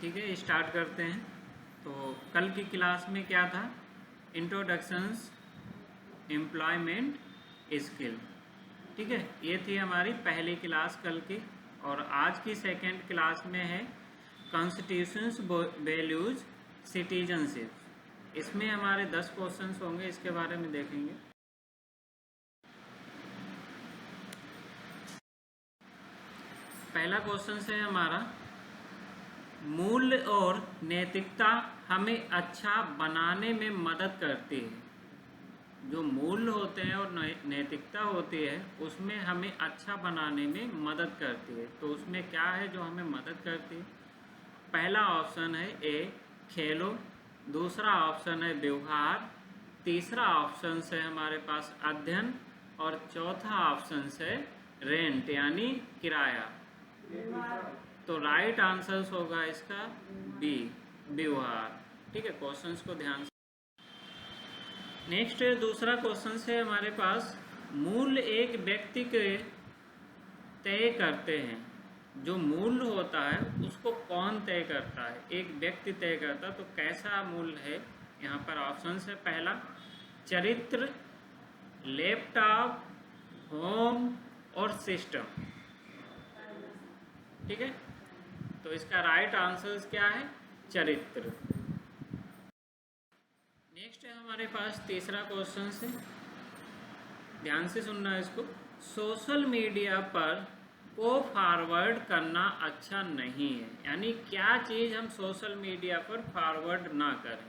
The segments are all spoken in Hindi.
ठीक है, स्टार्ट करते हैं। तो कल की क्लास में क्या था? Introductions employment skill. ठीक है, ये थी हमारी पहली क्लास कल की। और आज की सेकंड क्लास में है कॉन्स्टिट्यूशंस वैल्यूज सिटीजनशिप। इसमें हमारे 10 क्वेश्चंस होंगे, इसके बारे में देखेंगे। पहला क्वेश्चन है हमारा, मूल्य और नैतिकता हमें अच्छा बनाने में मदद करती है। जो मूल्य होते हैं और नैतिकता होती है उसमें हमें अच्छा बनाने में मदद करती है। तो उसमें क्या है जो हमें मदद करती है? पहला ऑप्शन है ए खेलो, दूसरा ऑप्शन है व्यवहार, तीसरा ऑप्शन है हमारे पास अध्ययन, और चौथा ऑप्शन है रेंट यानी किराया। तो राइट आंसर होगा इसका बी, व्यवहार। ठीक है, क्वेश्चंस को ध्यान से। नेक्स्ट दूसरा क्वेश्चन है हमारे पास, मूल्य एक व्यक्ति के तय करते हैं। जो मूल्य होता है उसको कौन तय करता है? एक व्यक्ति तय करता है। तो कैसा मूल्य है? यहाँ पर ऑप्शन है, पहला चरित्र, लैपटॉप, होम और सिस्टम। ठीक है, तो इसका राइट आंसर क्या है? चरित्र। नेक्स्ट है हमारे पास तीसरा क्वेश्चन है, ध्यान से सुनना है इसको। सोशल मीडिया पर को फॉरवर्ड करना अच्छा नहीं है, यानी क्या चीज़ हम सोशल मीडिया पर फॉरवर्ड ना करें।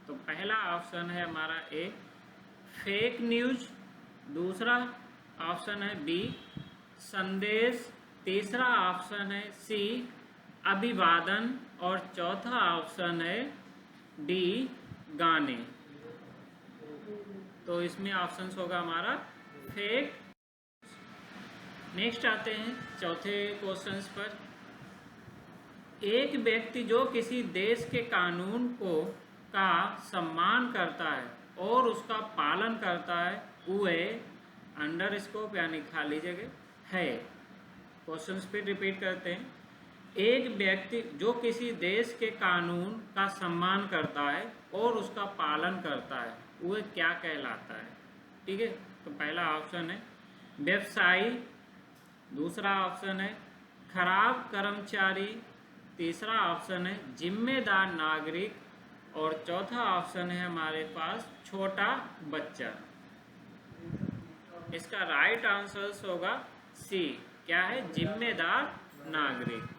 तो पहला ऑप्शन है हमारा ए फेक न्यूज, दूसरा ऑप्शन है बी संदेश, तीसरा ऑप्शन है सी अभिवादन, और चौथा ऑप्शन है डी गाने। तो इसमें ऑप्शंस होगा हमारा फेक। नेक्स्ट आते हैं चौथे क्वेश्चंस पर। एक व्यक्ति जो किसी देश के कानून का सम्मान करता है और उसका पालन करता है वह अंडर स्कोप यानी खाली जगह है। क्वेश्चंस पे रिपीट करते हैं। एक व्यक्ति जो किसी देश के कानून का सम्मान करता है और उसका पालन करता है वह क्या कहलाता है? ठीक है, तो पहला ऑप्शन है व्यवसायी, दूसरा ऑप्शन है खराब कर्मचारी, तीसरा ऑप्शन है जिम्मेदार नागरिक, और चौथा ऑप्शन है हमारे पास छोटा बच्चा। इसका राइट आंसर होगा सी, क्या है? जिम्मेदार नागरिक।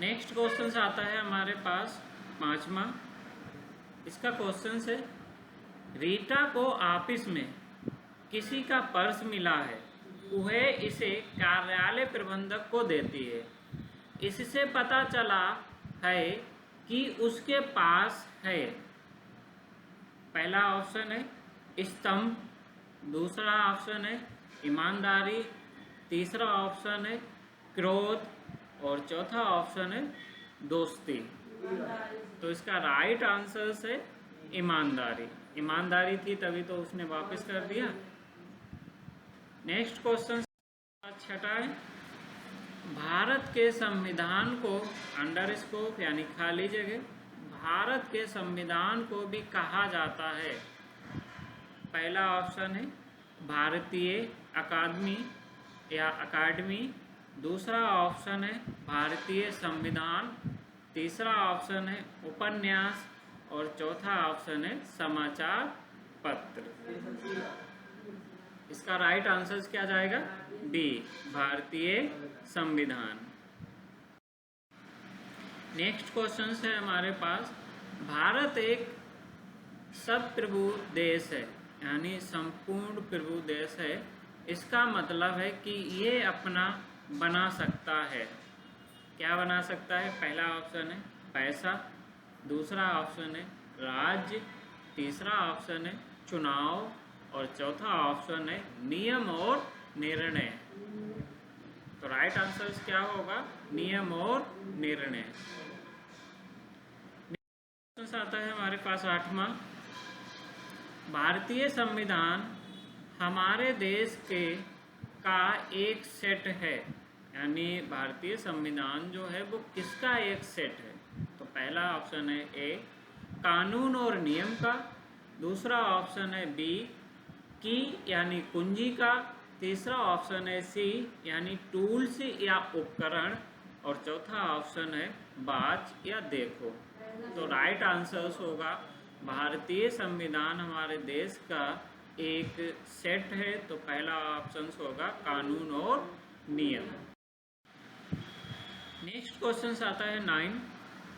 नेक्स्ट क्वेश्चन आता है हमारे पास पांचवा। इसका क्वेश्चन है, रीटा को ऑफिस में किसी का पर्स मिला है, वह इसे कार्यालय प्रबंधक को देती है। इससे पता चला है कि उसके पास है। पहला ऑप्शन है स्तंभ, दूसरा ऑप्शन है ईमानदारी, तीसरा ऑप्शन है क्रोध, और चौथा ऑप्शन है दोस्ती। तो इसका राइट आंसर है ईमानदारी। ईमानदारी थी तभी तो उसने वापस कर दिया। नेक्स्ट क्वेश्चन छठा है, भारत के संविधान को अंडर स्कोप यानी खाली जगह, भारत के संविधान को भी कहा जाता है। पहला ऑप्शन है भारतीय अकादमी या अकादमी, दूसरा ऑप्शन है भारतीय संविधान, तीसरा ऑप्शन है उपन्यास, और चौथा ऑप्शन है समाचार पत्र। इसका राइट आंसर क्या जाएगा? बी, भारतीय संविधान। नेक्स्ट क्वेश्चन है हमारे पास, भारत एक संप्रभु देश है यानी संपूर्ण प्रभु देश है। इसका मतलब है कि ये अपना बना सकता है। क्या बना सकता है? पहला ऑप्शन है पैसा, दूसरा ऑप्शन है राज्य, तीसरा ऑप्शन है चुनाव, और चौथा ऑप्शन है नियम और निर्णय। तो राइट आंसर क्या होगा? नियम और निर्णय। आता है हमारे पास आठवां, भारतीय संविधान हमारे देश का एक सेट है। यानी भारतीय संविधान जो है वो किसका एक सेट है? तो पहला ऑप्शन है ए, कानून और नियम का। दूसरा ऑप्शन है बी, की यानी कुंजी का। तीसरा ऑप्शन है सी, यानी टूल्स या उपकरण। और चौथा ऑप्शन है बाज या देखो। तो राइट आंसर्स होगा भारतीय संविधान हमारे देश का एक सेट है। तो पहला ऑप्शन होगा कानून और नियम। नेक्स्ट क्वेश्चन आता है 9।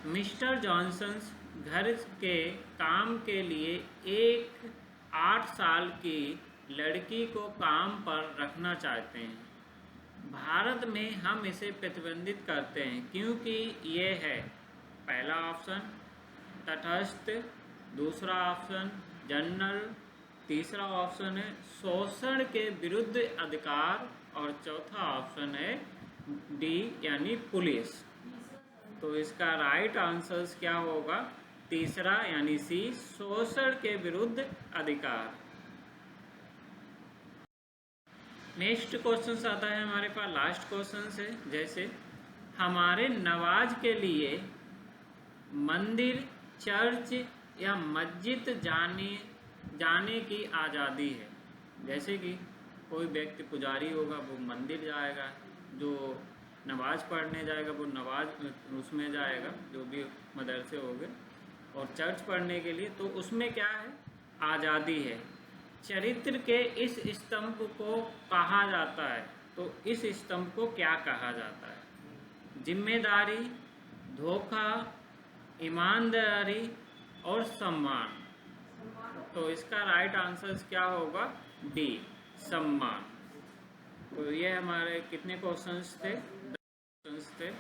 मिस्टर जॉनसन घर के काम के लिए एक 8 साल की लड़की को काम पर रखना चाहते हैं। भारत में हम इसे प्रतिबंधित करते हैं क्योंकि ये है पहला ऑप्शन तटस्थ, दूसरा ऑप्शन जनरल, तीसरा ऑप्शन है शोषण के विरुद्ध अधिकार और चौथा ऑप्शन है डी यानी पुलिस। तो इसका राइट आंसर क्या होगा? तीसरा यानी सी, शोषण के विरुद्ध अधिकार। नेक्स्ट क्वेश्चन आता है हमारे पास, लास्ट क्वेश्चन है। जैसे हमारे नवाज के लिए मंदिर, चर्च या मस्जिद जाने की आज़ादी है। जैसे कि कोई व्यक्ति पुजारी होगा वो मंदिर जाएगा, जो नमाज पढ़ने जाएगा वो नमाज उसमें जाएगा, जो भी मदरसे हो गए। और चर्च पढ़ने के लिए तो उसमें क्या है? आज़ादी है। चरित्र के इस स्तंभ को कहा जाता है, तो इस स्तंभ को क्या कहा जाता है? जिम्मेदारी, धोखा, ईमानदारी और सम्मान। तो इसका राइट आंसर क्या होगा? डी, सम्मान। तो ये हमारे कितने क्वेश्चंस थे? 10 क्वेश्चंस थे।